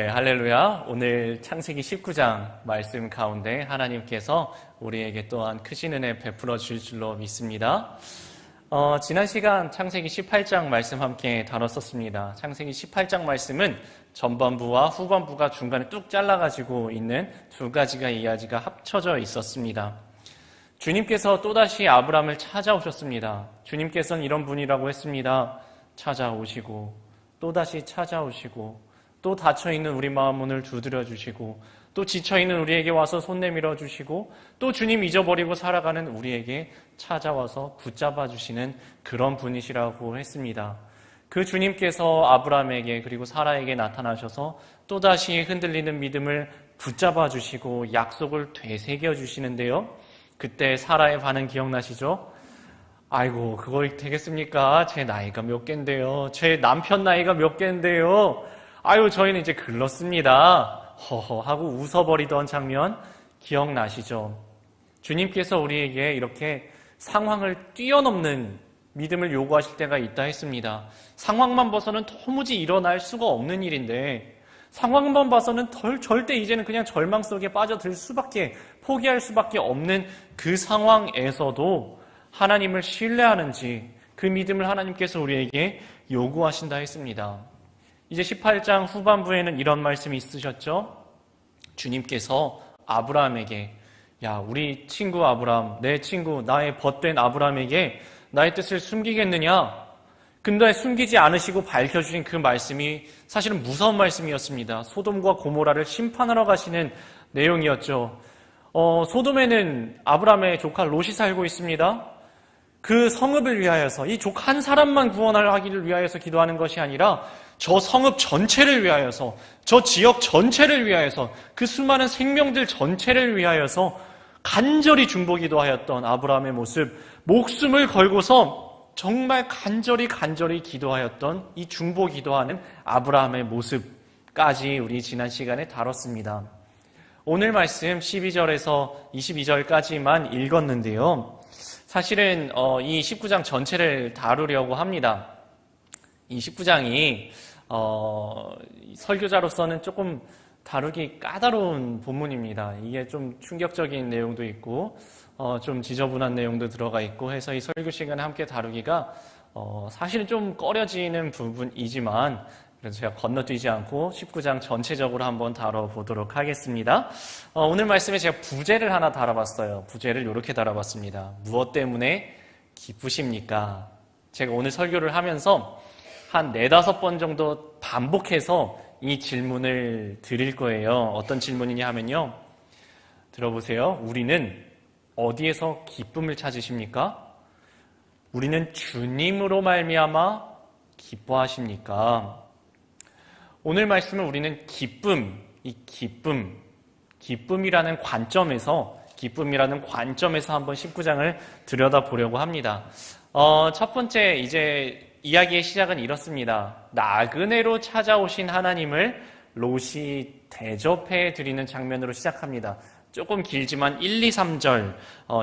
네, 할렐루야. 오늘 창세기 19장 말씀 가운데 하나님께서 우리에게 또한 크신 은혜 베풀어 주실 줄로 믿습니다. 지난 시간 창세기 18장 말씀 함께 다뤘었습니다. 창세기 18장 말씀은 전반부와 후반부가 중간에 뚝 잘라가지고 있는 두 가지가 이야기가 합쳐져 있었습니다. 주님께서 또다시 아브라함을 찾아오셨습니다. 주님께서는 이런 분이라고 했습니다. 찾아오시고 또다시 찾아오시고 또 닫혀있는 우리 마음 문을 두드려 주시고 또 지쳐있는 우리에게 와서 손 내밀어 주시고 또 주님 잊어버리고 살아가는 우리에게 찾아와서 붙잡아 주시는 그런 분이시라고 했습니다. 그 주님께서 아브라함에게 그리고 사라에게 나타나셔서 또다시 흔들리는 믿음을 붙잡아 주시고 약속을 되새겨 주시는데요. 그때 사라의 반응 기억나시죠? 아이고 그거 되겠습니까? 제 나이가 몇 갠데요. 제 남편 나이가 몇 갠데요. 아유 저희는 이제 글렀습니다. 허허 하고 웃어버리던 장면 기억나시죠? 주님께서 우리에게 이렇게 상황을 뛰어넘는 믿음을 요구하실 때가 있다 했습니다. 상황만 봐서는 도무지 일어날 수가 없는 일인데 상황만 봐서는 절대 이제는 그냥 절망 속에 빠져들 수밖에 포기할 수밖에 없는 그 상황에서도 하나님을 신뢰하는지 그 믿음을 하나님께서 우리에게 요구하신다 했습니다. 이제 18장 후반부에는 이런 말씀이 있으셨죠. 주님께서 아브라함에게 야 우리 친구 아브라함 내 친구 나의 벗된 아브라함에게 나의 뜻을 숨기겠느냐. 근데 숨기지 않으시고 밝혀주신 그 말씀이 사실은 무서운 말씀이었습니다. 소돔과 고모라를 심판하러 가시는 내용이었죠. 소돔에는 아브라함의 조카 롯이 살고 있습니다. 그 성읍을 위하여서 이 조카 한 사람만 구원하기를 위하여서 기도하는 것이 아니라 저 성읍 전체를 위하여서 저 지역 전체를 위하여서 그 수많은 생명들 전체를 위하여서 간절히 중보기도하였던 아브라함의 모습, 목숨을 걸고서 정말 간절히 기도하였던 이 중보기도하는 아브라함의 모습까지 우리 지난 시간에 다뤘습니다. 오늘 말씀 12절에서 22절까지만 읽었는데요. 사실은 이 19장 전체를 다루려고 합니다. 이 19장이 설교자로서는 조금 다루기 까다로운 본문입니다. 이게 좀 충격적인 내용도 있고 좀 지저분한 내용도 들어가 있고 해서 이 설교 시간에 함께 다루기가 사실은 좀 꺼려지는 부분이지만 그래서 제가 건너뛰지 않고 19장 전체적으로 한번 다뤄보도록 하겠습니다. 오늘 말씀에 제가 부제를 하나 다뤄봤어요. 부제를 이렇게 다뤄봤습니다. 무엇 때문에 기쁘십니까? 제가 오늘 설교를 하면서 한 4-5번 정도 반복해서 이 질문을 드릴 거예요. 어떤 질문이냐 하면요. 들어보세요. 우리는 어디에서 기쁨을 찾으십니까? 우리는 주님으로 말미암아 기뻐하십니까? 오늘 말씀은 우리는 기쁨이라는 관점에서 한번 19장을 들여다보려고 합니다. 첫 번째 이제 이야기의 시작은 이렇습니다. 나그네로 찾아오신 하나님을 롯이 대접해 드리는 장면으로 시작합니다. 조금 길지만 1, 2, 3절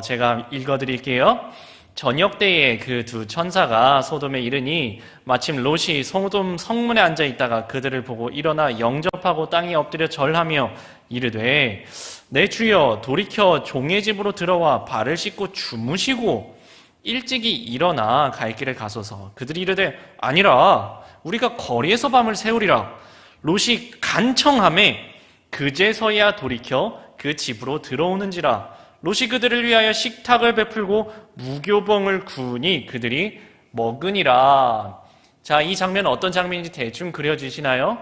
제가 읽어드릴게요. 저녁 때에 그 두 천사가 소돔에 이르니 마침 롯이 소돔 성문에 앉아 있다가 그들을 보고 일어나 영접하고 땅에 엎드려 절하며 이르되 내 주여 돌이켜 종의 집으로 들어와 발을 씻고 주무시고 일찍이 일어나 갈 길을 가소서. 그들이 이르되 아니라 우리가 거리에서 밤을 새우리라. 롯이 간청하매 그제서야 돌이켜 그 집으로 들어오는지라. 롯이 그들을 위하여 식탁을 베풀고 무교병을 구우니 그들이 먹으니라. 자, 이 장면은 어떤 장면인지 대충 그려지시나요?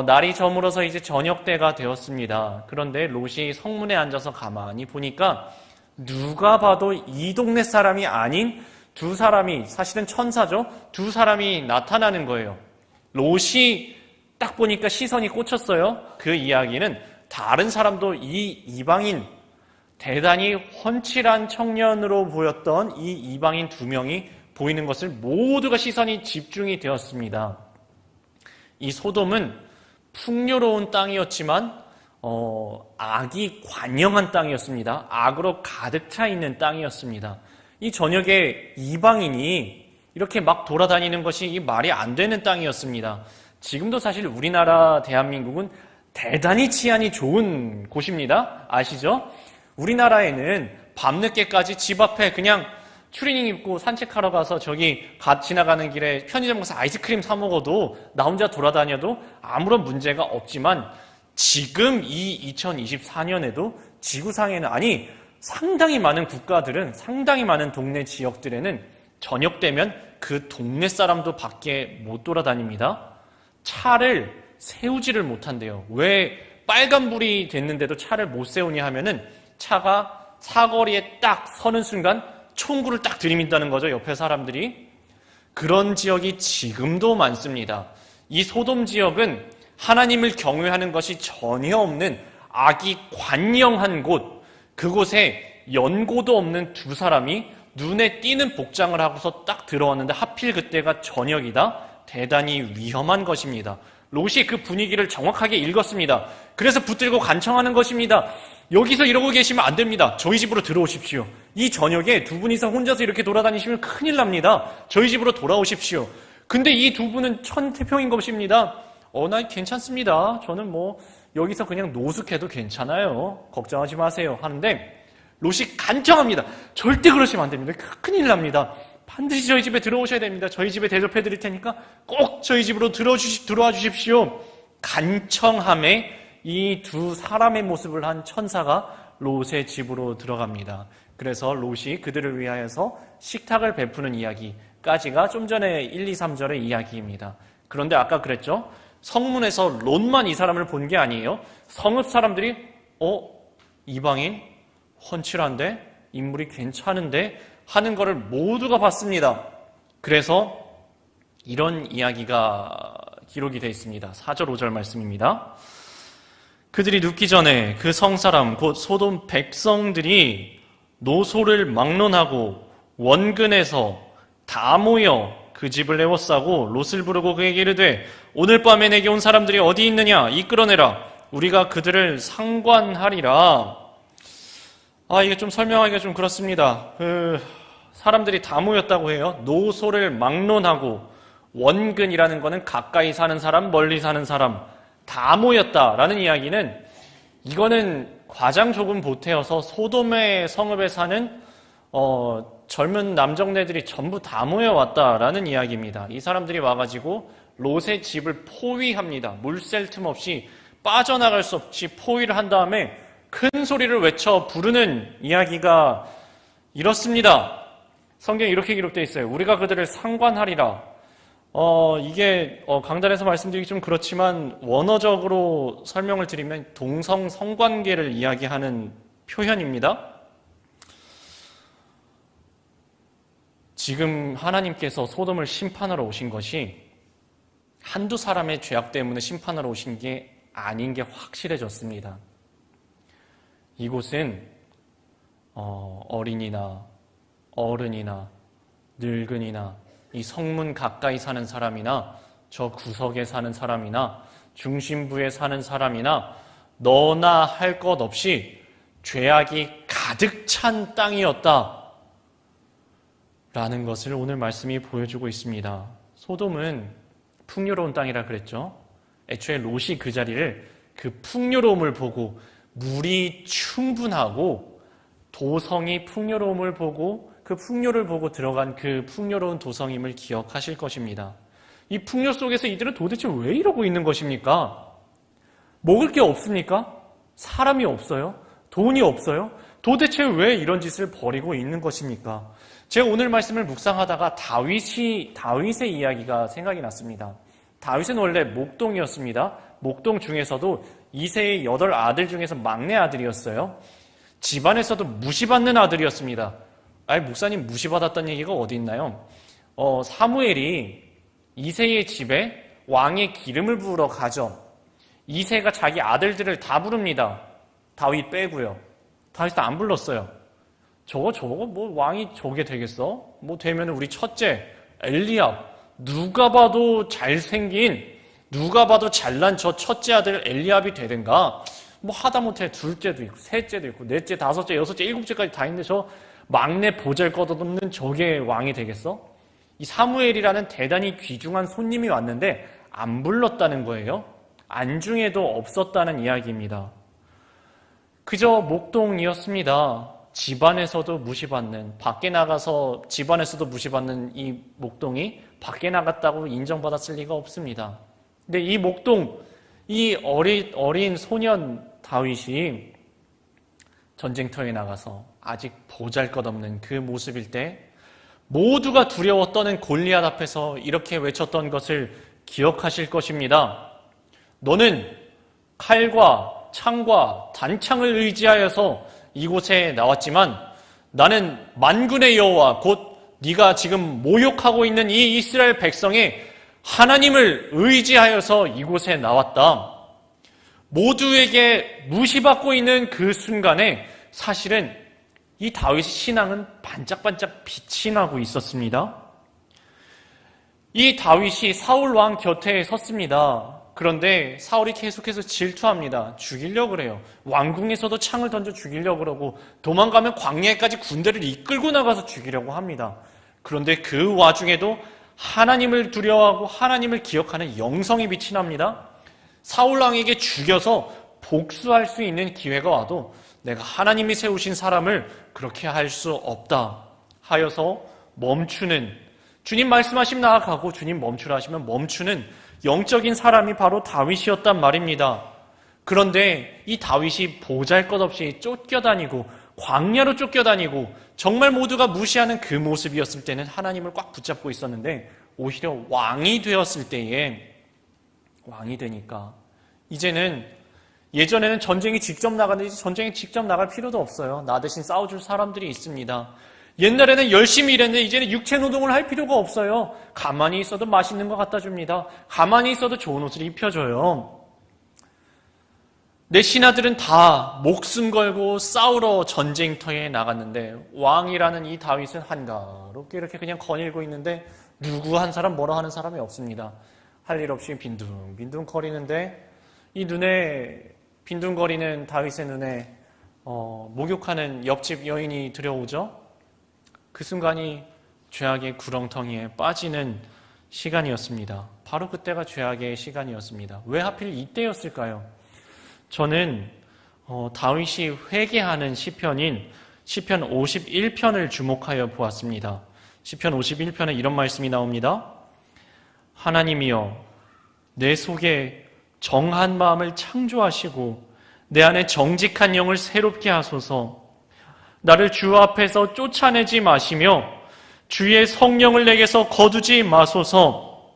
날이 저물어서 이제 저녁 때가 되었습니다. 그런데 롯이 성문에 앉아서 가만히 보니까 누가 봐도 이 동네 사람이 아닌 두 사람이, 사실은 천사죠? 두 사람이 나타나는 거예요. 롯이 딱 보니까 시선이 꽂혔어요. 그 이야기는 다른 사람도 이 이방인, 대단히 훤칠한 청년으로 보였던 이 이방인 2명이 보이는 것을 모두가 시선이 집중이 되었습니다. 이 소돔은 풍요로운 땅이었지만 악이 관영한 땅이었습니다. 악으로 가득 차 있는 땅이었습니다. 이 저녁에 이방인이 이렇게 막 돌아다니는 것이 말이 안 되는 땅이었습니다. 지금도 사실 우리나라 대한민국은 대단히 치안이 좋은 곳입니다. 아시죠? 우리나라에는 밤늦게까지 집 앞에 그냥 추리닝 입고 산책하러 가서 저기 지나가는 길에 편의점 가서 아이스크림 사 먹어도 나 혼자 돌아다녀도 아무런 문제가 없지만 지금 이 2024년에도 지구상에는 아니 상당히 많은 국가들은 상당히 많은 동네 지역들에는 저녁 되면 그 동네 사람도 밖에 못 돌아다닙니다. 차를 세우지를 못한대요. 왜 빨간불이 됐는데도 차를 못 세우냐 하면은 차가 사거리에 딱 서는 순간 총구를 딱 들이민다는 거죠. 옆에 사람들이. 그런 지역이 지금도 많습니다. 이 소돔 지역은 하나님을 경외하는 것이 전혀 없는 악이 관영한 곳, 그곳에 연고도 없는 두 사람이 눈에 띄는 복장을 하고서 딱 들어왔는데 하필 그때가 저녁이다? 대단히 위험한 것입니다. 롯이 그 분위기를 정확하게 읽었습니다. 그래서 붙들고 간청하는 것입니다. 여기서 이러고 계시면 안 됩니다. 저희 집으로 들어오십시오. 이 저녁에 두 분이서 혼자서 이렇게 돌아다니시면 큰일 납니다. 저희 집으로 돌아오십시오. 근데 이 두 분은 천태평인 것입니다. 나 괜찮습니다. 저는 여기서 그냥 노숙해도 괜찮아요. 걱정하지 마세요. 하는데 롯이 간청합니다. 절대 그러시면 안 됩니다. 큰일 납니다. 반드시 저희 집에 들어오셔야 됩니다. 저희 집에 대접해 드릴 테니까 꼭 저희 집으로 들어와 주십시오. 간청함에 이 두 사람의 모습을 한 천사가 롯의 집으로 들어갑니다. 그래서 롯이 그들을 위하여서 식탁을 베푸는 이야기까지가 좀 전에 1, 2, 3절의 이야기입니다. 그런데 아까 그랬죠? 성문에서 롯만 이 사람을 본 게 아니에요. 성읍 사람들이 이방인? 훤칠한데? 인물이 괜찮은데? 하는 것을 모두가 봤습니다. 그래서 이런 이야기가 기록이 되어 있습니다. 4절 5절 말씀입니다. 그들이 눕기 전에 그 성사람 곧 소돔 백성들이 노소를 막론하고 원근에서 다 모여 그 집을 에워싸고 롯을 부르고 그에게 이르되 오늘 밤에 내게 온 사람들이 어디 있느냐 이끌어내라 우리가 그들을 상관하리라. 이게 좀 설명하기가 좀 그렇습니다. 사람들이 다 모였다고 해요. 노소를 막론하고 원근이라는 거는 가까이 사는 사람, 멀리 사는 사람 다 모였다라는 이야기는 이거는 과장 조금 보태어서 소돔의 성읍에 사는 젊은 남정네들이 전부 다 모여왔다라는 이야기입니다. 이 사람들이 와가지고 롯의 집을 포위합니다. 물샐 틈 없이 빠져나갈 수 없이 포위를 한 다음에 큰 소리를 외쳐 부르는 이야기가 이렇습니다. 성경에 이렇게 기록되어 있어요. 우리가 그들을 상관하리라. 이게 강단에서 말씀드리기 좀 그렇지만 원어적으로 설명을 드리면 동성 성관계를 이야기하는 표현입니다. 지금 하나님께서 소돔을 심판하러 오신 것이 한두 사람의 죄악 때문에 심판하러 오신 게 아닌 게 확실해졌습니다. 이곳은 어린이나 어른이나 늙은이나 이 성문 가까이 사는 사람이나 저 구석에 사는 사람이나 중심부에 사는 사람이나 너나 할 것 없이 죄악이 가득 찬 땅이었다 라는 것을 오늘 말씀이 보여주고 있습니다. 소돔은 풍요로운 땅이라 그랬죠. 애초에 롯이 그 자리를 그 풍요로움을 보고 물이 충분하고 도성이 풍요로움을 보고 그 풍요를 보고 들어간 그 풍요로운 도성임을 기억하실 것입니다. 이 풍요 속에서 이들은 도대체 왜 이러고 있는 것입니까? 먹을 게 없습니까? 사람이 없어요? 돈이 없어요? 도대체 왜 이런 짓을 벌이고 있는 것입니까? 제가 오늘 말씀을 묵상하다가 다윗의 이야기가 생각이 났습니다. 다윗은 원래 목동이었습니다. 목동 중에서도 이새의 8아들 중에서 막내 아들이었어요. 집안에서도 무시받는 아들이었습니다. 목사님 무시받았다는 얘기가 어디 있나요? 사무엘이 이새의 집에 왕의 기름을 부으러 가죠. 이새가 자기 아들들을 다 부릅니다. 다윗 빼고요. 다윗은 안 불렀어요. 저거 왕이 저게 되겠어? 되면 우리 첫째 엘리압, 누가 봐도 잘생긴, 누가 봐도 잘난 저 첫째 아들 엘리압이 되든가, 하다못해 둘째도 있고 셋째도 있고 넷째, 다섯째, 여섯째, 일곱째까지 다 있는데 저 막내 보잘것없는 저게 왕이 되겠어? 이 사무엘이라는 대단히 귀중한 손님이 왔는데 안 불렀다는 거예요. 안중에도 없었다는 이야기입니다. 그저 목동이었습니다. 집안에서도 무시받는, 밖에 나가서 집안에서도 무시받는 이 목동이 밖에 나갔다고 인정받았을 리가 없습니다. 근데 이 목동, 이 어린 소년 다윗이 전쟁터에 나가서 아직 보잘것없는 그 모습일 때 모두가 두려워 떠는 골리앗 앞에서 이렇게 외쳤던 것을 기억하실 것입니다. 너는 칼과 창과 단창을 의지하여서 이곳에 나왔지만 나는 만군의 여호와 곧 네가 지금 모욕하고 있는 이 이스라엘 백성의 하나님을 의지하여서 이곳에 나왔다. 모두에게 무시받고 있는 그 순간에 사실은 이 다윗의 신앙은 반짝반짝 빛이 나고 있었습니다. 이 다윗이 사울 왕 곁에 섰습니다. 그런데 사울이 계속해서 질투합니다. 죽이려고 그래요. 왕궁에서도 창을 던져 죽이려고 그러고 도망가면 광야에까지 군대를 이끌고 나가서 죽이려고 합니다. 그런데 그 와중에도 하나님을 두려워하고 하나님을 기억하는 영성이 빛이 납니다. 사울 왕에게 죽여서 복수할 수 있는 기회가 와도 내가 하나님이 세우신 사람을 그렇게 할 수 없다 하여서 멈추는, 주님 말씀하시면 나아가고 주님 멈추라 하시면 멈추는 영적인 사람이 바로 다윗이었단 말입니다. 그런데 이 다윗이 보잘것없이 쫓겨다니고 광야로 쫓겨다니고 정말 모두가 무시하는 그 모습이었을 때는 하나님을 꽉 붙잡고 있었는데 오히려 왕이 되었을 때에, 왕이 되니까 이제는, 예전에는 전쟁이 직접 나가는데 전쟁이 직접 나갈 필요도 없어요. 나 대신 싸워줄 사람들이 있습니다. 옛날에는 열심히 일했는데 이제는 육체노동을 할 필요가 없어요. 가만히 있어도 맛있는 거 갖다 줍니다. 가만히 있어도 좋은 옷을 입혀줘요. 내 신하들은 다 목숨 걸고 싸우러 전쟁터에 나갔는데 왕이라는 이 다윗은 한가롭게 이렇게 그냥 거닐고 있는데 누구 한 사람 뭐라 하는 사람이 없습니다. 할 일 없이 빈둥빈둥 거리는데 이 눈에, 빈둥거리는 다윗의 눈에 목욕하는 옆집 여인이 들여오죠. 그 순간이 죄악의 구렁텅이에 빠지는 시간이었습니다. 바로 그때가 죄악의 시간이었습니다. 왜 하필 이때였을까요? 저는 다윗이 회개하는 시편인 시편 51편을 주목하여 보았습니다. 시편 51편에 이런 말씀이 나옵니다. 하나님이여, 내 속에 정한 마음을 창조하시고 내 안에 정직한 영을 새롭게 하소서. 나를 주 앞에서 쫓아내지 마시며 주의 성령을 내게서 거두지 마소서.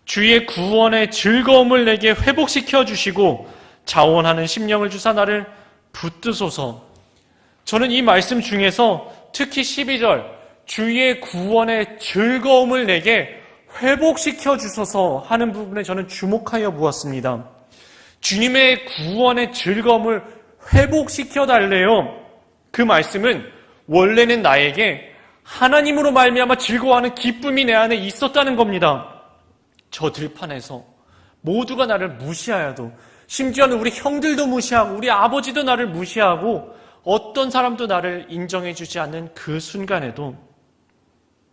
주의 구원의 즐거움을 내게 회복시켜 주시고 자원하는 심령을 주사 나를 붙드소서. 저는 이 말씀 중에서 특히 12절 주의 구원의 즐거움을 내게 회복시켜 주소서 하는 부분에 저는 주목하여 보았습니다. 주님의 구원의 즐거움을 회복시켜 달래요. 그 말씀은 원래는 나에게 하나님으로 말미암아 즐거워하는 기쁨이 내 안에 있었다는 겁니다. 저 들판에서 모두가 나를 무시하여도, 심지어는 우리 형들도 무시하고 우리 아버지도 나를 무시하고 어떤 사람도 나를 인정해 주지 않는 그 순간에도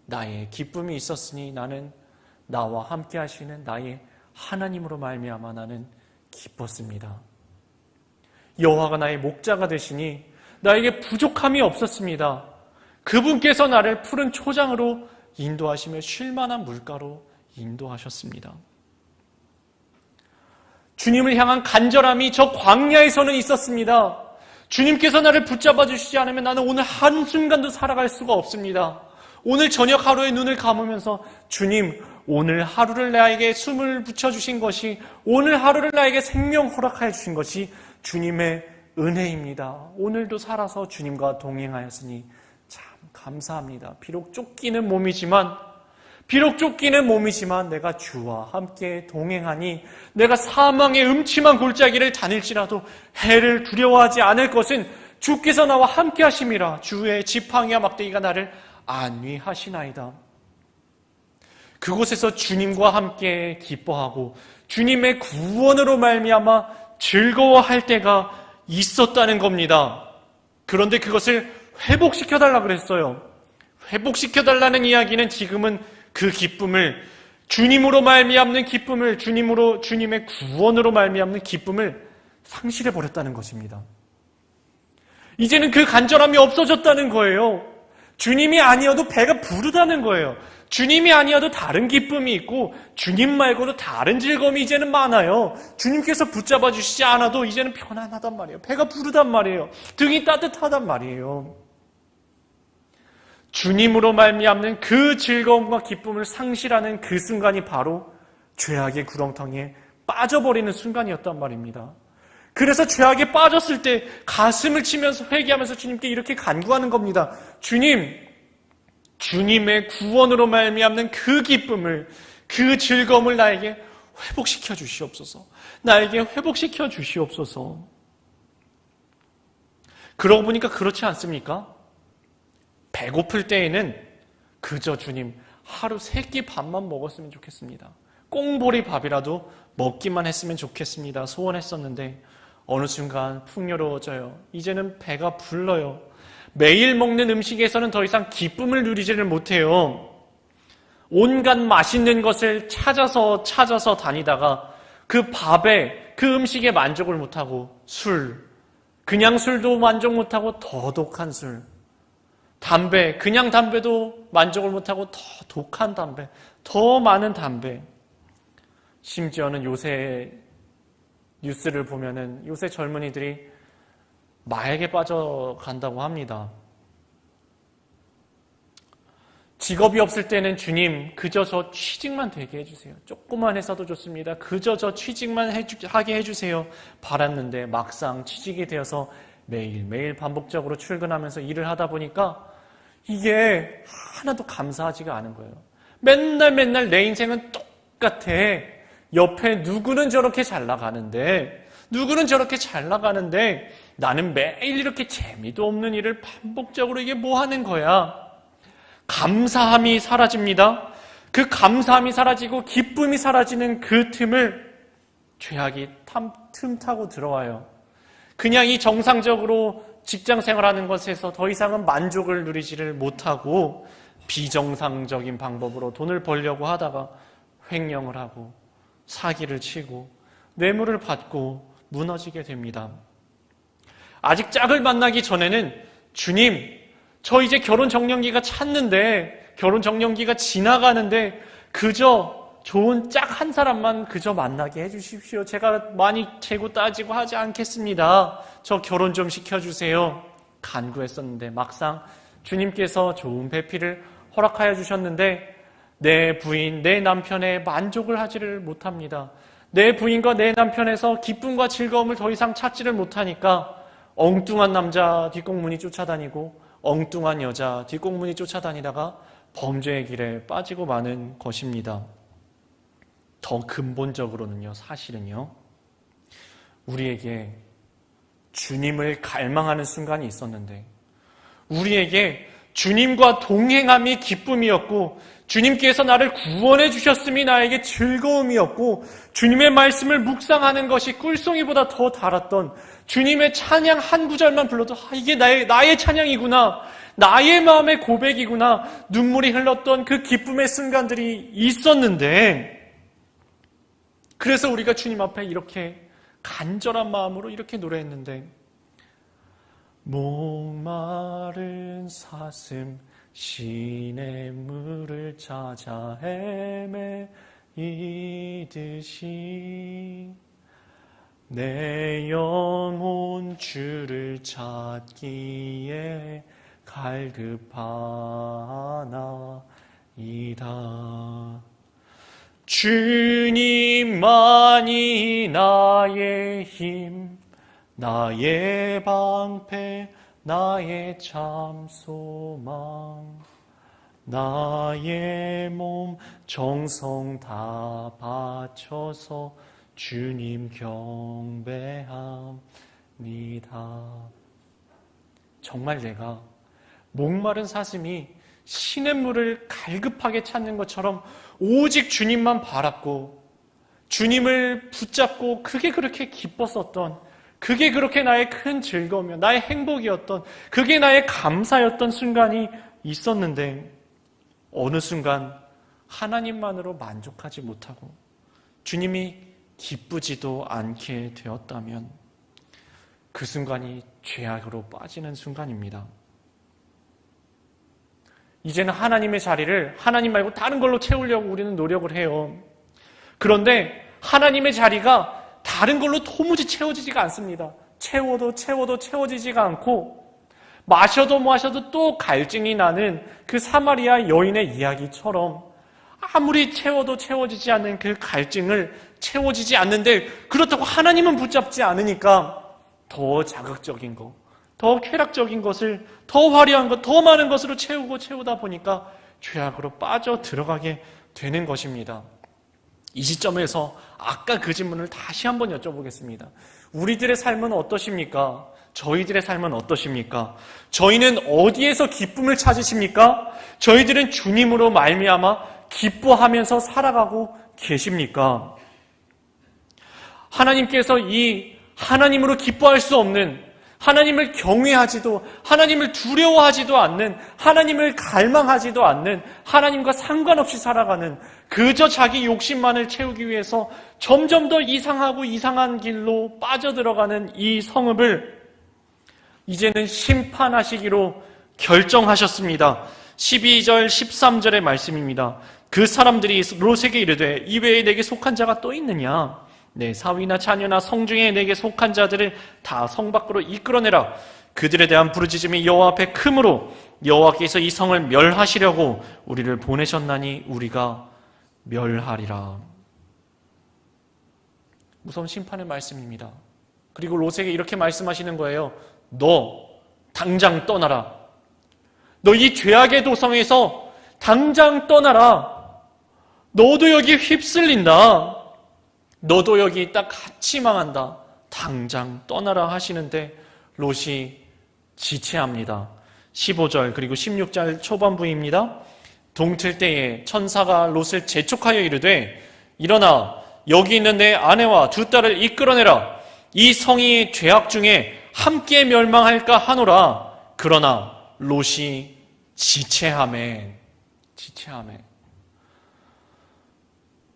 나의 기쁨이 있었으니 나는 나와 함께 하시는 나의 하나님으로 말미암아 나는 기뻤습니다. 여호와가 나의 목자가 되시니 나에게 부족함이 없었습니다. 그분께서 나를 푸른 초장으로 인도하시며 쉴만한 물가로 인도하셨습니다. 주님을 향한 간절함이 저 광야에서는 있었습니다. 주님께서 나를 붙잡아 주시지 않으면 나는 오늘 한순간도 살아갈 수가 없습니다. 오늘 저녁 하루에 눈을 감으면서 주님, 오늘 하루를 나에게 숨을 붙여주신 것이, 오늘 하루를 나에게 생명 허락하여 주신 것이 주님의 은혜입니다. 오늘도 살아서 주님과 동행하였으니 참 감사합니다. 비록 쫓기는 몸이지만 내가 주와 함께 동행하니 내가 사망의 음침한 골짜기를 다닐지라도 해를 두려워하지 않을 것은 주께서 나와 함께 하심이라. 주의 지팡이와 막대기가 나를 안위하시나이다. 그곳에서 주님과 함께 기뻐하고 주님의 구원으로 말미암아 즐거워할 때가 있었다는 겁니다. 그런데 그것을 회복시켜달라 그랬어요. 회복시켜달라는 이야기는 지금은 그 기쁨을 주님으로 말미암는 기쁨을, 주님의 구원으로 말미암는 기쁨을 상실해 버렸다는 것입니다. 이제는 그 간절함이 없어졌다는 거예요. 주님이 아니어도 배가 부르다는 거예요. 주님이 아니어도 다른 기쁨이 있고 주님 말고도 다른 즐거움이 이제는 많아요. 주님께서 붙잡아 주시지 않아도 이제는 편안하단 말이에요. 배가 부르단 말이에요. 등이 따뜻하단 말이에요. 주님으로 말미암는 그 즐거움과 기쁨을 상실하는 그 순간이 바로 죄악의 구렁텅이에 빠져버리는 순간이었단 말입니다. 그래서 죄악에 빠졌을 때 가슴을 치면서 회개하면서 주님께 이렇게 간구하는 겁니다. 주님의 구원으로 말미암는 그 기쁨을, 그 즐거움을 나에게 회복시켜 주시옵소서. 나에게 회복시켜 주시옵소서. 그러고 보니까 그렇지 않습니까? 배고플 때에는 그저 주님 하루 3끼 밥만 먹었으면 좋겠습니다. 꽁보리 밥이라도 먹기만 했으면 좋겠습니다. 소원했었는데 어느 순간 풍요로워져요. 이제는 배가 불러요. 매일 먹는 음식에서는 더 이상 기쁨을 누리지를 못해요. 온갖 맛있는 것을 찾아서 다니다가 그 밥에, 그 음식에 만족을 못하고 그냥 술도 만족 못하고 더 독한 술, 담배, 그냥 담배도 만족을 못하고 더 독한 담배, 더 많은 담배. 심지어는 요새 뉴스를 보면은 요새 젊은이들이 마약에 빠져간다고 합니다. 직업이 없을 때는 주님 그저 저 취직만 되게 해주세요. 조금만 해서도 좋습니다. 그저 저 취직만 하게 해주세요. 바랐는데 막상 취직이 되어서 매일매일 반복적으로 출근하면서 일을 하다 보니까 이게 하나도 감사하지가 않은 거예요. 맨날 내 인생은 똑같아. 옆에 누구는 저렇게 잘 나가는데 나는 매일 이렇게 재미도 없는 일을 반복적으로 이게 뭐 하는 거야? 감사함이 사라집니다. 그 감사함이 사라지고 기쁨이 사라지는 그 틈을 죄악이 틈타고 들어와요. 그냥 이 정상적으로 직장 생활하는 것에서 더 이상은 만족을 누리지를 못하고 비정상적인 방법으로 돈을 벌려고 하다가 횡령을 하고 사기를 치고 뇌물을 받고 무너지게 됩니다. 아직 짝을 만나기 전에는 주님, 저 이제 결혼 정년기가 찼는데, 결혼 정년기가 지나가는데 그저 좋은 짝 한 사람만 그저 만나게 해주십시오. 제가 많이 재고 따지고 하지 않겠습니다. 저 결혼 좀 시켜주세요. 간구했었는데 막상 주님께서 좋은 배필을 허락하여 주셨는데 내 부인, 내 남편에 만족을 하지를 못합니다. 내 부인과 내 남편에서 기쁨과 즐거움을 더 이상 찾지를 못하니까 엉뚱한 남자 뒷공문이 쫓아다니고 엉뚱한 여자 뒷공문이 쫓아다니다가 범죄의 길에 빠지고 마는 것입니다. 더 근본적으로는요, 사실은요, 우리에게 주님을 갈망하는 순간이 있었는데 우리에게 주님과 동행함이 기쁨이었고 주님께서 나를 구원해 주셨음이 나에게 즐거움이었고 주님의 말씀을 묵상하는 것이 꿀송이보다 더 달았던 주님의 찬양 한 구절만 불러도 이게 나의 찬양이구나, 나의 마음의 고백이구나, 눈물이 흘렀던 그 기쁨의 순간들이 있었는데, 그래서 우리가 주님 앞에 이렇게 간절한 마음으로 이렇게 노래했는데, 목마른 사슴 시냇물을 찾아 헤매이듯이 내 영혼 주를 찾기에 갈급하나이다. 주님만이 나의 힘, 나의 방패, 나의 참 소망, 나의 몸 정성 다 바쳐서 주님 경배합니다. 정말 내가 목마른 사슴이 시냇물을 갈급하게 찾는 것처럼 오직 주님만 바랐고 주님을 붙잡고 그게 그렇게 기뻤었던, 그게 그렇게 나의 큰 즐거움이었던, 나의 행복이었던, 그게 나의 감사였던 순간이 있었는데 어느 순간 하나님만으로 만족하지 못하고 주님이 기쁘지도 않게 되었다면 그 순간이 죄악으로 빠지는 순간입니다. 이제는 하나님의 자리를 하나님 말고 다른 걸로 채우려고 우리는 노력을 해요. 그런데 하나님의 자리가 다른 걸로 도무지 채워지지가 않습니다. 채워도 채워지지가 않고 마셔도 또 갈증이 나는 그 사마리아 여인의 이야기처럼 아무리 채워도 채워지지 않는 그 갈증을 채워지지 않는데 그렇다고 하나님은 붙잡지 않으니까 더 자극적인 것, 더 쾌락적인 것을 더 화려한 것, 더 많은 것으로 채우다 보니까 죄악으로 빠져 들어가게 되는 것입니다. 이 시점에서 아까 그 질문을 다시 한번 여쭤보겠습니다. 우리들의 삶은 어떠십니까? 저희들의 삶은 어떠십니까? 저희는 어디에서 기쁨을 찾으십니까? 저희들은 주님으로 말미암아 기뻐하면서 살아가고 계십니까? 하나님께서 이 하나님으로 기뻐할 수 없는, 하나님을 경외하지도, 하나님을 두려워하지도 않는, 하나님을 갈망하지도 않는, 하나님과 상관없이 살아가는 그저 자기 욕심만을 채우기 위해서 점점 더 이상하고 이상한 길로 빠져들어가는 이 성읍을 이제는 심판하시기로 결정하셨습니다. 12절 13절의 말씀입니다. 그 사람들이 롯에게 이르되 이외에 내게 속한 자가 또 있느냐? 내 사위나 자녀나 성중에 내게 속한 자들을 다 성 밖으로 이끌어내라. 그들에 대한 부르짖음이 여호와 앞에 크므로 여호와께서 이 성을 멸하시려고 우리를 보내셨나니 우리가 멸하리라. 무서운 심판의 말씀입니다. 그리고 롯에게 이렇게 말씀하시는 거예요. 너 당장 떠나라. 너 이 죄악의 도성에서 당장 떠나라. 너도 여기 휩쓸린다. 너도 여기 있다 같이 망한다. 당장 떠나라 하시는데 롯이 지체합니다. 15절 그리고 16절 초반부입니다. 동틀 때에 천사가 롯을 재촉하여 이르되 일어나 여기 있는 내 아내와 두 딸을 이끌어내라. 이 성이 죄악 중에 함께 멸망할까 하노라. 그러나 롯이 지체하매.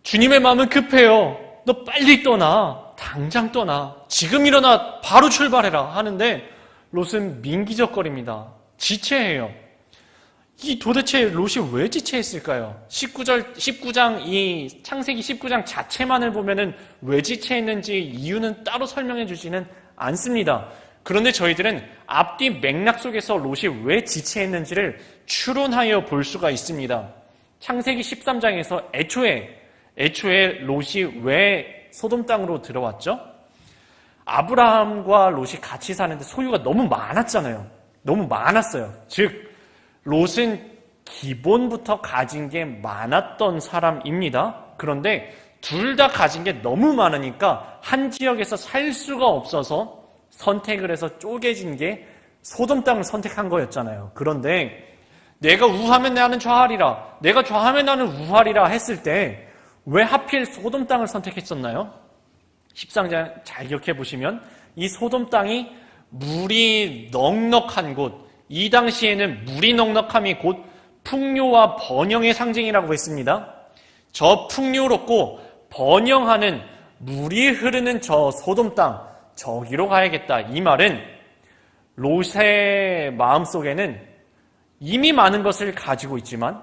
주님의 마음은 급해요. 너 빨리 떠나. 당장 떠나. 지금 일어나. 바로 출발해라 하는데 롯은 민기적거립니다. 지체해요. 이 도대체 롯이 왜 지체했을까요? 19장 이 창세기 19장 자체만을 보면은 왜 지체했는지 이유는 따로 설명해 주지는 않습니다. 그런데 저희들은 앞뒤 맥락 속에서 롯이 왜 지체했는지를 추론하여 볼 수가 있습니다. 창세기 13장에서 애초에 롯이 왜 소돔 땅으로 들어왔죠? 아브라함과 롯이 같이 사는데 소유가 너무 많았잖아요. 너무 많았어요. 즉 롯은 기본부터 가진 게 많았던 사람입니다. 그런데 둘 다 가진 게 너무 많으니까 한 지역에서 살 수가 없어서 선택을 해서 쪼개진 게 소돔 땅을 선택한 거였잖아요. 그런데 내가 우하면 나는 좌하리라, 내가 좌하면 나는 우하리라 했을 때 왜 하필 소돔 땅을 선택했었나요? 13장 잘 기억해 보시면 이 소돔 땅이 물이 넉넉한 곳, 이 당시에는 물이 넉넉함이 곧 풍요와 번영의 상징이라고 했습니다. 저 풍요롭고 번영하는 물이 흐르는 저 소돔 땅, 저기로 가야겠다. 이 말은 롯의 마음속에는 이미 많은 것을 가지고 있지만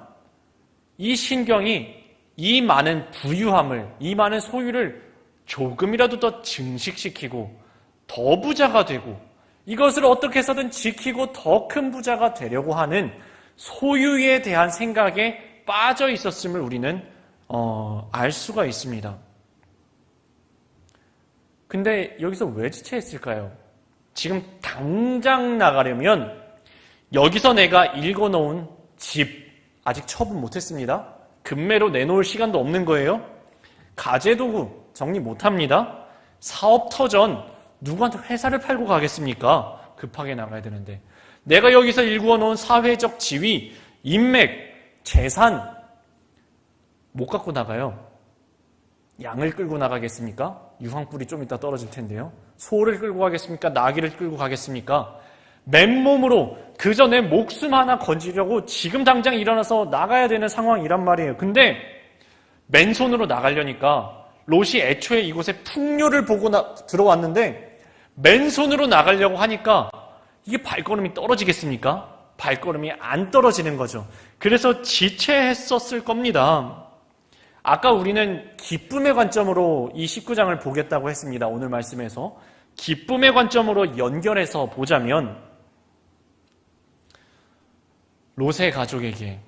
이 신경이 이 많은 부유함을, 이 많은 소유를 조금이라도 더 증식시키고 더 부자가 되고 이것을 어떻게 해서든 지키고 더 큰 부자가 되려고 하는 소유에 대한 생각에 빠져 있었음을 우리는 알 수가 있습니다. 근데 여기서 왜 지체했을까요? 지금 당장 나가려면 여기서 내가 읽어놓은 집 아직 처분 못했습니다. 금매로 내놓을 시간도 없는 거예요. 가재도구 정리 못합니다. 사업 터전 누구한테 회사를 팔고 가겠습니까? 급하게 나가야 되는데 내가 여기서 일구어놓은 사회적 지위, 인맥, 재산 못 갖고 나가요. 양을 끌고 나가겠습니까? 유황불이 좀 이따 떨어질 텐데요. 소를 끌고 가겠습니까? 나귀를 끌고 가겠습니까? 맨몸으로 그저 내 목숨 하나 건지려고 지금 당장 일어나서 나가야 되는 상황이란 말이에요. 근데 맨손으로 나가려니까 롯이 애초에 이곳에 풍요를 보고 들어왔는데 맨손으로 나가려고 하니까 이게 발걸음이 떨어지겠습니까? 발걸음이 안 떨어지는 거죠. 그래서 지체했었을 겁니다. 아까 우리는 기쁨의 관점으로 이 19장을 보겠다고 했습니다. 오늘 말씀에서 기쁨의 관점으로 연결해서 보자면 롯의 가족에게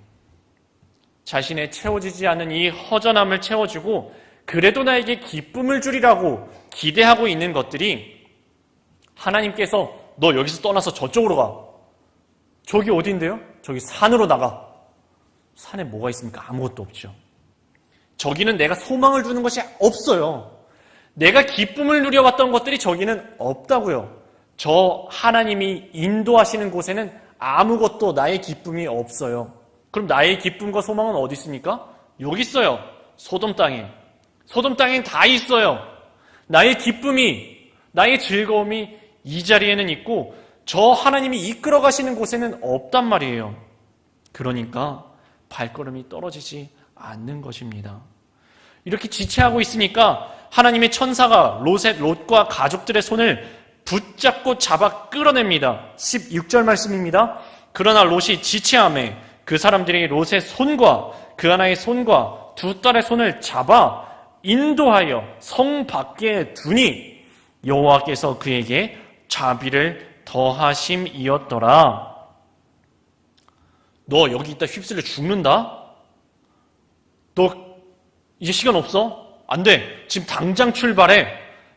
자신의 채워지지 않은 이 허전함을 채워주고 그래도 나에게 기쁨을 주리라고 기대하고 있는 것들이 하나님께서 너 여기서 떠나서 저쪽으로 가. 저기 어딘데요? 저기 산으로 나가. 산에 뭐가 있습니까? 아무것도 없죠. 저기는 내가 소망을 두는 것이 없어요. 내가 기쁨을 누려왔던 것들이 저기는 없다고요. 저 하나님이 인도하시는 곳에는 아무것도 나의 기쁨이 없어요. 그럼 나의 기쁨과 소망은 어디 있습니까? 여기 있어요. 소돔 땅에. 소돔 땅엔 다 있어요. 나의 기쁨이, 나의 즐거움이 이 자리에는 있고 저 하나님이 이끌어 가시는 곳에는 없단 말이에요. 그러니까 발걸음이 떨어지지 않는 것입니다. 이렇게 지체하고 있으니까 하나님의 천사가 롯과 가족들의 손을 붙잡고 잡아 끌어냅니다. 16절 말씀입니다. 그러나 롯이 지체하매 그 사람들이 롯의 손과 그 하나의 손과 두 딸의 손을 잡아 인도하여 성 밖에 두니 여호와께서 그에게 자비를 더하심이었더라. 너 여기 있다 휩쓸려 죽는다? 너 이제 시간 없어? 안 돼. 지금 당장 출발해.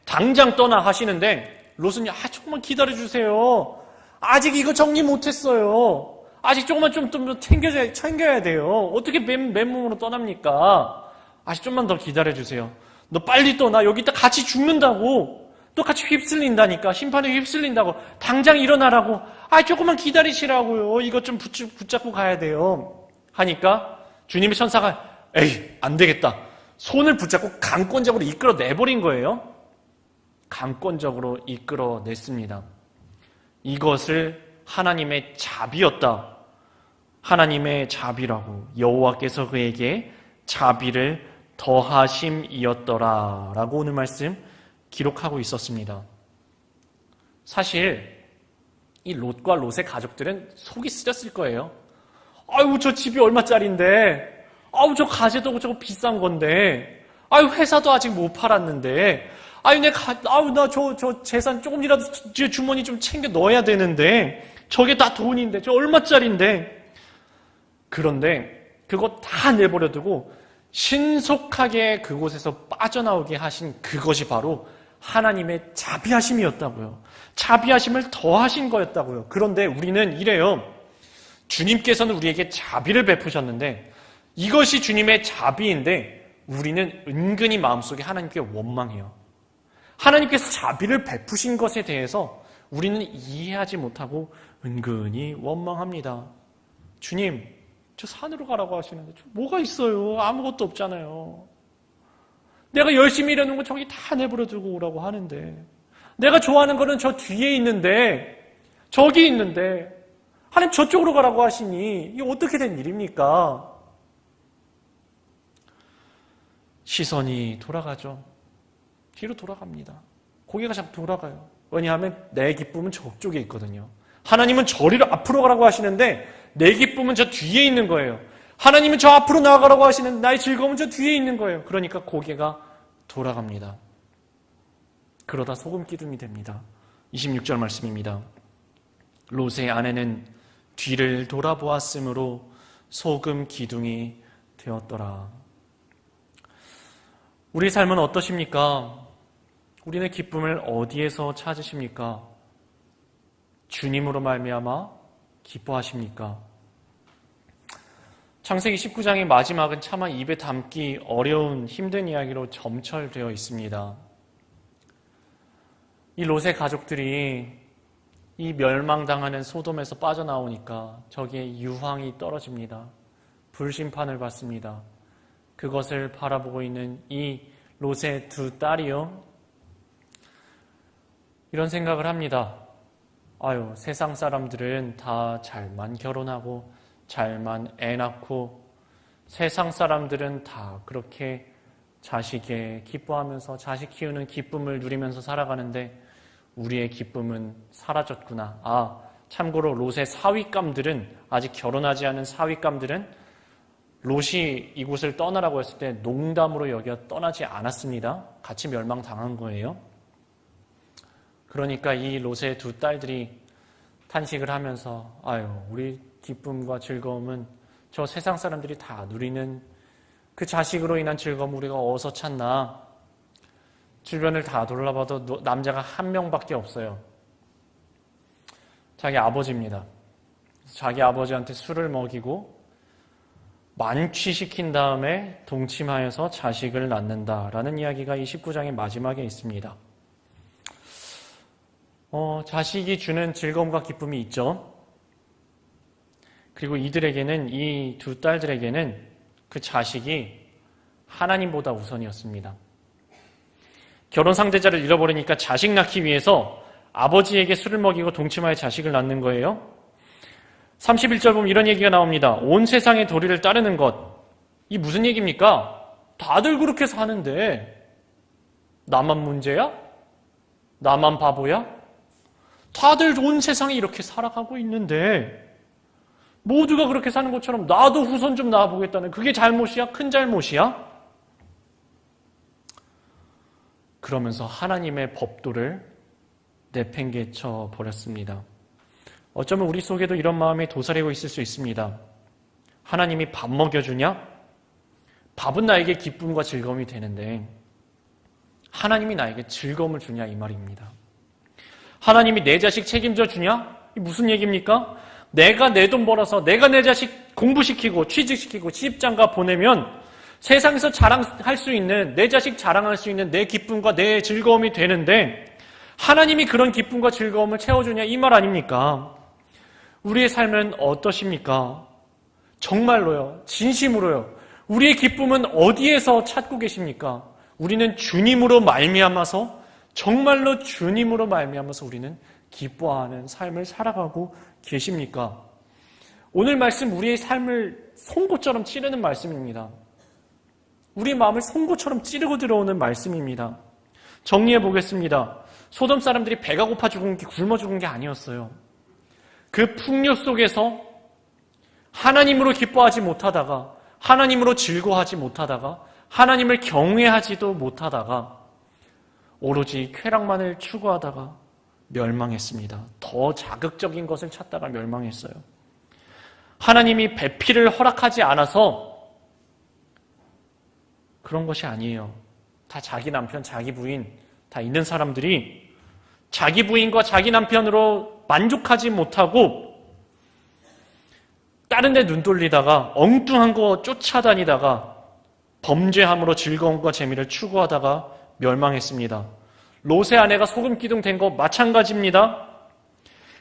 당장 떠나 하시는데 롯은 조금만 기다려주세요. 아직 이거 정리 못했어요. 아직 조금만 좀 챙겨야 돼요. 어떻게 맨몸으로 떠납니까? 아직 좀만 더 기다려주세요. 너 빨리 떠나. 여기 있다 같이 죽는다고. 또 같이 휩쓸린다니까. 심판에 휩쓸린다고. 당장 일어나라고. 조금만 기다리시라고요. 이것 좀 붙잡고 가야 돼요. 하니까 주님의 천사가 에이, 안 되겠다. 손을 붙잡고 강권적으로 이끌어내버린 거예요. 강권적으로 이끌어냈습니다. 이것을 하나님의 자비였다. 하나님의 자비라고 여호와께서 그에게 자비를 더하심이었더라 라고 오늘 말씀 기록하고 있었습니다. 사실 이 롯과 롯의 가족들은 속이 쓰렸을 거예요. 아유, 저 집이 얼마짜린데, 아유, 저 가재도 저거 비싼 건데, 아유, 회사도 아직 못 팔았는데, 아유, 나 저 재산 조금이라도 주머니 좀 챙겨 넣어야 되는데, 저게 다 돈인데, 저 얼마짜린데. 그런데 그거 다 내버려두고 신속하게 그곳에서 빠져나오게 하신 그것이 바로 하나님의 자비하심이었다고요. 자비하심을 더하신 거였다고요. 그런데 우리는 이래요. 주님께서는 우리에게 자비를 베푸셨는데 이것이 주님의 자비인데 우리는 은근히 마음속에 하나님께 원망해요. 하나님께서 자비를 베푸신 것에 대해서 우리는 이해하지 못하고 은근히 원망합니다. 주님, 저 산으로 가라고 하시는데 뭐가 있어요? 아무것도 없잖아요. 내가 열심히 일해놓은 거 저기 다 내버려두고 오라고 하는데 내가 좋아하는 거는 저 뒤에 있는데 저기 있는데 하나님 저쪽으로 가라고 하시니 이게 어떻게 된 일입니까? 시선이 돌아가죠. 뒤로 돌아갑니다. 고개가 자꾸 돌아가요. 왜냐하면 내 기쁨은 저쪽에 있거든요. 하나님은 저리로 앞으로 가라고 하시는데 내 기쁨은 저 뒤에 있는 거예요. 하나님은 저 앞으로 나아가라고 하시는데 나의 즐거움은 저 뒤에 있는 거예요. 그러니까 고개가 돌아갑니다. 그러다 소금 기둥이 됩니다. 26절 말씀입니다. 롯의 아내는 뒤를 돌아보았으므로 소금 기둥이 되었더라. 우리 삶은 어떠십니까? 우리는 기쁨을 어디에서 찾으십니까? 주님으로 말미암아 기뻐하십니까? 창세기 19장의 마지막은 차마 입에 담기 어려운 힘든 이야기로 점철되어 있습니다. 이 롯의 가족들이 이 멸망당하는 소돔에서 빠져나오니까 저기에 유황이 떨어집니다. 불심판을 받습니다. 그것을 바라보고 있는 이 롯의 두 딸이요. 이런 생각을 합니다. 아유, 세상 사람들은 다 잘만 결혼하고 잘만 애 낳고 세상 사람들은 다 그렇게 자식에 기뻐하면서 자식 키우는 기쁨을 누리면서 살아가는데 우리의 기쁨은 사라졌구나. 아, 참고로 롯의 사윗감들은 아직 결혼하지 않은 사윗감들은 롯이 이곳을 떠나라고 했을 때 농담으로 여겨 떠나지 않았습니다. 같이 멸망당한 거예요. 그러니까 이 롯의 두 딸들이 탄식을 하면서 아유, 우리 기쁨과 즐거움은 저 세상 사람들이 다 누리는 그 자식으로 인한 즐거움 우리가 어디서 찾나. 주변을 다 돌아봐도 남자가 한 명밖에 없어요. 자기 아버지입니다. 자기 아버지한테 술을 먹이고 만취시킨 다음에 동침하여서 자식을 낳는다라는 이야기가 이 19장의 마지막에 있습니다. 자식이 주는 즐거움과 기쁨이 있죠. 그리고 이들에게는, 이 두 딸들에게는 그 자식이 하나님보다 우선이었습니다. 결혼 상대자를 잃어버리니까 자식 낳기 위해서 아버지에게 술을 먹이고 동침하여 자식을 낳는 거예요. 31절 보면 이런 얘기가 나옵니다. 온 세상의 도리를 따르는 것. 이 무슨 얘기입니까? 다들 그렇게 사는데 나만 문제야? 나만 바보야? 다들 온 세상에 이렇게 살아가고 있는데 모두가 그렇게 사는 것처럼 나도 후손 좀 낳아보겠다는 그게 잘못이야? 큰 잘못이야? 그러면서 하나님의 법도를 내팽개쳐 버렸습니다. 어쩌면 우리 속에도 이런 마음이 도사리고 있을 수 있습니다. 하나님이 밥 먹여주냐? 밥은 나에게 기쁨과 즐거움이 되는데 하나님이 나에게 즐거움을 주냐 이 말입니다. 하나님이 내 자식 책임져 주냐? 이 무슨 얘기입니까? 내가 내 돈 벌어서 내가 내 자식 공부시키고 취직시키고 시집장가 보내면 세상에서 자랑할 수 있는, 내 자식 자랑할 수 있는 내 기쁨과 내 즐거움이 되는데 하나님이 그런 기쁨과 즐거움을 채워주냐 이 말 아닙니까? 우리의 삶은 어떠십니까? 정말로요, 진심으로요, 우리의 기쁨은 어디에서 찾고 계십니까? 우리는 주님으로 말미암아서, 정말로 주님으로 말미암아서 우리는 기뻐하는 삶을 살아가고 계십니까? 오늘 말씀 우리의 삶을 송곳처럼 찌르는 말씀입니다. 우리 마음을 송곳처럼 찌르고 들어오는 말씀입니다. 정리해 보겠습니다. 소돔 사람들이 배가 고파 죽은 게, 굶어 죽은 게 아니었어요. 그 풍요 속에서 하나님으로 기뻐하지 못하다가, 하나님으로 즐거워하지 못하다가, 하나님을 경외하지도 못하다가 오로지 쾌락만을 추구하다가 멸망했습니다. 더 자극적인 것을 찾다가 멸망했어요. 하나님이 배필을 허락하지 않아서 그런 것이 아니에요. 다 자기 남편, 자기 부인 다 있는 사람들이 자기 부인과 자기 남편으로 만족하지 못하고 다른 데 눈 돌리다가 엉뚱한 거 쫓아다니다가 범죄함으로 즐거움과 재미를 추구하다가 멸망했습니다. 롯의 아내가 소금 기둥 된 거 마찬가지입니다.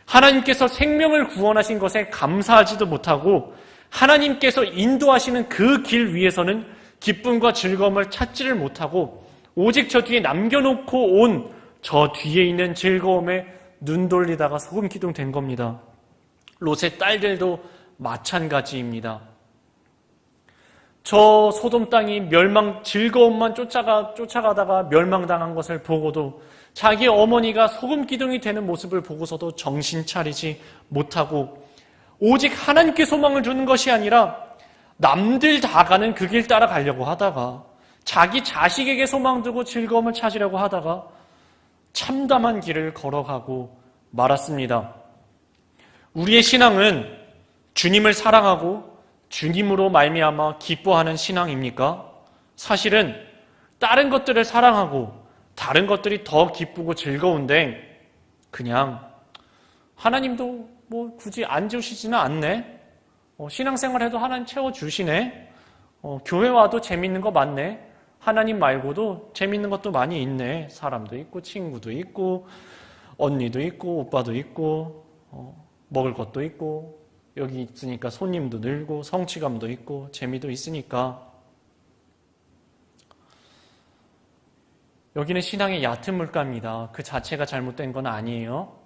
하나님께서 생명을 구원하신 것에 감사하지도 못하고 하나님께서 인도하시는 그 길 위에서는 기쁨과 즐거움을 찾지를 못하고 오직 저 뒤에 남겨놓고 온 저 뒤에 있는 즐거움에 눈 돌리다가 소금 기둥 된 겁니다. 롯의 딸들도 마찬가지입니다. 저 소돔 땅이 즐거움만 쫓아가다가 멸망당한 것을 보고도 자기 어머니가 소금 기둥이 되는 모습을 보고서도 정신 차리지 못하고 오직 하나님께 소망을 두는 것이 아니라 남들 다 가는 그 길 따라가려고 하다가 자기 자식에게 소망 두고 즐거움을 찾으려고 하다가 참담한 길을 걸어가고 말았습니다. 우리의 신앙은 주님을 사랑하고 주님으로 말미암아 기뻐하는 신앙입니까? 사실은 다른 것들을 사랑하고 다른 것들이 더 기쁘고 즐거운데 그냥 하나님도 뭐 굳이 안 주시지는 않네. 신앙생활해도 하나님 채워주시네. 교회 와도 재밌는 거 많네. 하나님 말고도 재밌는 것도 많이 있네. 사람도 있고 친구도 있고 언니도 있고 오빠도 있고 먹을 것도 있고 여기 있으니까 손님도 늘고 성취감도 있고 재미도 있으니까. 여기는 신앙의 얕은 물가입니다. 그 자체가 잘못된 건 아니에요.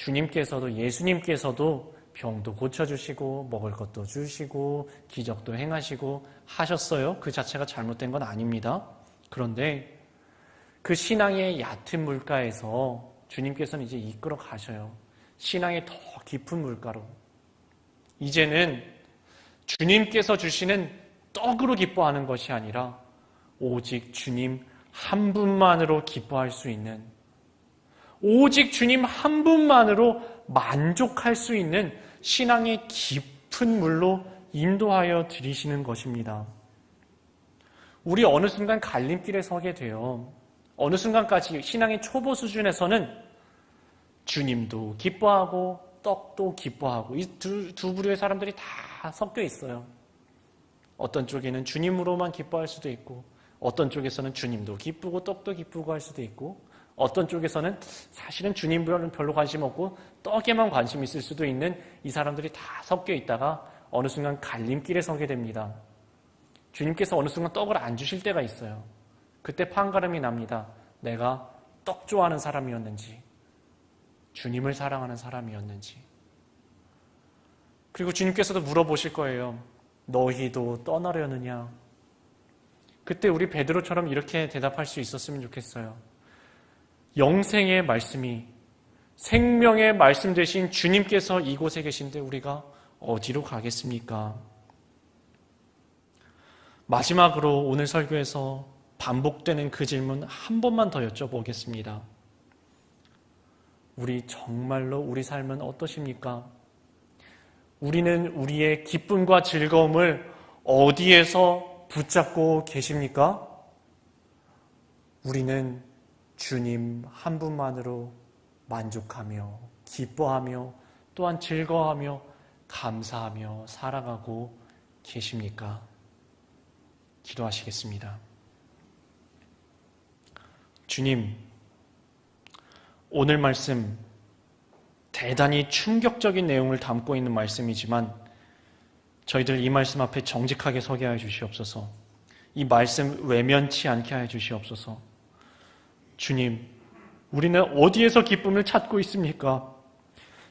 주님께서도, 예수님께서도 병도 고쳐주시고 먹을 것도 주시고 기적도 행하시고 하셨어요. 그 자체가 잘못된 건 아닙니다. 그런데 그 신앙의 얕은 물가에서 주님께서는 이제 이끌어 가셔요. 신앙의 더 깊은 물가로. 이제는 주님께서 주시는 떡으로 기뻐하는 것이 아니라 오직 주님 한 분만으로 기뻐할 수 있는, 오직 주님 한 분만으로 만족할 수 있는 신앙의 깊은 물로 인도하여 드리시는 것입니다. 우리 어느 순간 갈림길에 서게 돼요. 어느 순간까지 신앙의 초보 수준에서는 주님도 기뻐하고 떡도 기뻐하고 이 두 부류의 사람들이 다 섞여 있어요. 어떤 쪽에는 주님으로만 기뻐할 수도 있고, 어떤 쪽에서는 주님도 기쁘고 떡도 기쁘고 할 수도 있고, 어떤 쪽에서는 사실은 주님은 별로 관심 없고 떡에만 관심 있을 수도 있는 이 사람들이 다 섞여 있다가 어느 순간 갈림길에 서게 됩니다. 주님께서 어느 순간 떡을 안 주실 때가 있어요. 그때 판가름이 납니다. 내가 떡 좋아하는 사람이었는지 주님을 사랑하는 사람이었는지. 그리고 주님께서도 물어보실 거예요. 너희도 떠나려느냐? 그때 우리 베드로처럼 이렇게 대답할 수 있었으면 좋겠어요. 영생의 말씀이, 생명의 말씀 되신 주님께서 이곳에 계신데 우리가 어디로 가겠습니까? 마지막으로 오늘 설교에서 반복되는 그 질문 한 번만 더 여쭤보겠습니다. 우리 정말로 우리 삶은 어떠십니까? 우리는 우리의 기쁨과 즐거움을 어디에서 붙잡고 계십니까? 우리는 주님 한 분만으로 만족하며 기뻐하며 또한 즐거워하며 감사하며 살아가고 계십니까? 기도하시겠습니다. 주님, 오늘 말씀 대단히 충격적인 내용을 담고 있는 말씀이지만 저희들 이 말씀 앞에 정직하게 서게 하여 주시옵소서. 이 말씀 외면치 않게 하여 주시옵소서. 주님, 우리는 어디에서 기쁨을 찾고 있습니까?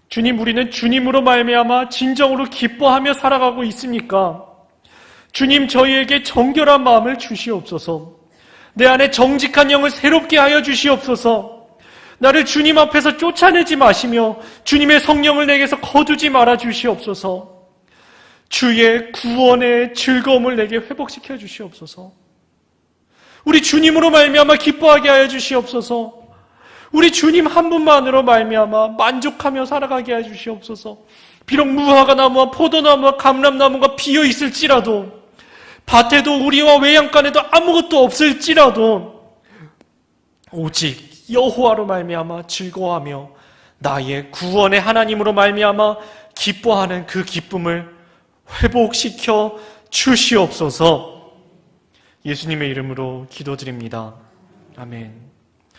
주님, 우리는 주님으로 말미암아 진정으로 기뻐하며 살아가고 있습니까? 주님, 저희에게 정결한 마음을 주시옵소서. 내 안에 정직한 영을 새롭게 하여 주시옵소서. 나를 주님 앞에서 쫓아내지 마시며 주님의 성령을 내게서 거두지 말아 주시옵소서. 주의 구원의 즐거움을 내게 회복시켜 주시옵소서. 우리 주님으로 말미암아 기뻐하게 하여 주시옵소서. 우리 주님 한 분만으로 말미암아 만족하며 살아가게 하여 주시옵소서. 비록 무화과 나무와 포도나무와 감람나무가 비어 있을지라도, 밭에도 우리와 외양간에도 아무것도 없을지라도 오직 여호와로 말미암아 즐거워하며 나의 구원의 하나님으로 말미암아 기뻐하는 그 기쁨을 회복시켜 주시옵소서. 예수님의 이름으로 기도드립니다. 아멘.